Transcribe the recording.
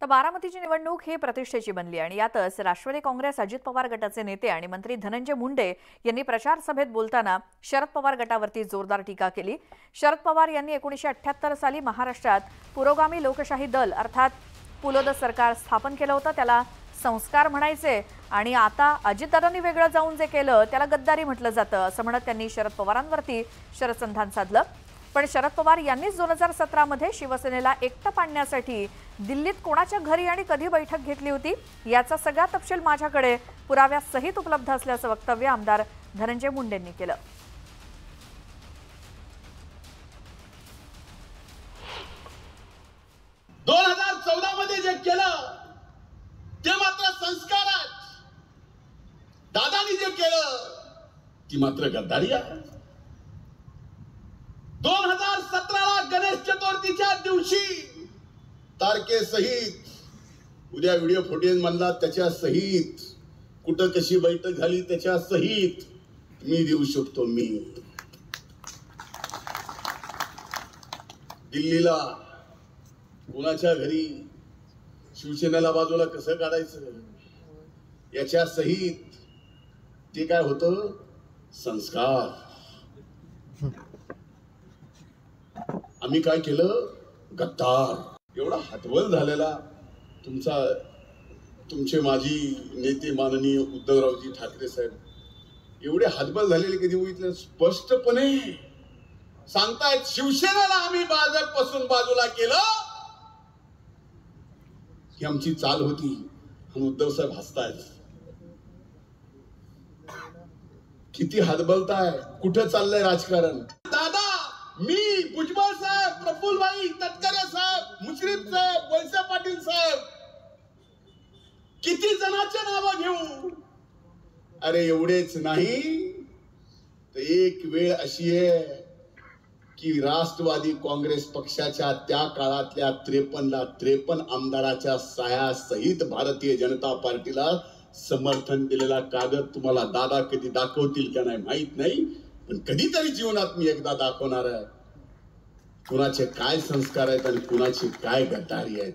तर बारामतीची निवडणूक ही प्रतिष्ठेची बनली आणि यातच राष्ट्रवादी काँग्रेस अजित पवार गटाचे नेते आणि मंत्री धनंजय मुंडे यांनी प्रचार सभेत बोलताना शरद पवार गटावरती जोरदार टीका केली। शरद पवार यांनी 1978 साली महाराष्ट्रात पुरोगामी लोकशाही दल अर्थात पुलोद सरकार स्थापन केलं होतं, त्याला संस्कार म्हणायचे आणि आता अजितदादांनी वेगळं जाऊन जे केलं त्याला गद्दारी म्हटलं जातं असं म्हणत त्यांनी शरद पवारांवरती शरसंधान साधलं। पण शरद पवार यांनीच 2017 मध्ये शिवसेनेला एकटं पाडण्यासाठी दिल्लीत कोणाच्या घरी आणि कधी बैठक घेतली होती याचा सगळा तपशील माझ्याकडे पुराव्यासहित उपलब्ध असल्याचं वक्तव्य आमदार धनंजय मुंडेंनी केलं। मध्ये जे केलं ते मात्र संस्कार आहेत, दादांनी जे केलं ती मात्र गद्दारी आहे। 2017ला गणेश चतुर्थीच्या दिवशी तारखेसहित उद्या व्हिडिओ फुटेज म्हणला त्याच्या सहित कुठं कशी बैठक झाली त्याच्या सहित मी देऊ शकतो। मी दिल्लीला कोणाच्या घरी शिवसेनेला बाजूला कसं काढायचं याच्या सहित ते काय होतं संस्कार। आम्ही काय केलं गद्दार। एवढा हतबल झालेला तुमचे माजी नेते माननीय उद्धवरावजी ठाकरे साहेब एवढे हतबल झालेले कधी बघितलं? स्पष्टपणे सांगतायत शिवसेनेला आम्ही भाजपपासून बाजूला केलं ही आमची चाल होती आणि उद्धव साहेब हसतायत। किती हतबलताय, कुठं चाललंय राजकारण? दादा, मी, भुजबळ साहेब, प्रफुल्लभाई तटकरे साहेब, मुश्रीफ साहेब, वळसे पाटील साहेब किती जणांचे नाव घेऊ? अरे एवढेच नाही तर एक वेळ अशी आहे की राष्ट्रवादी काँग्रेस पक्षाच्या त्या काळातल्या 53 आमदाराच्या सह्यासहित भारतीय जनता पार्टीला समर्थन दिलेला कागद तुम्हाला दादा कधी दाखवतील का नाही माहित नाही, पण कधीतरी जीवनात मी एकदा दाखवणार आहे कुणाचे काय संस्कार आहेत आणि कुणाची काय गद्दारी आहे।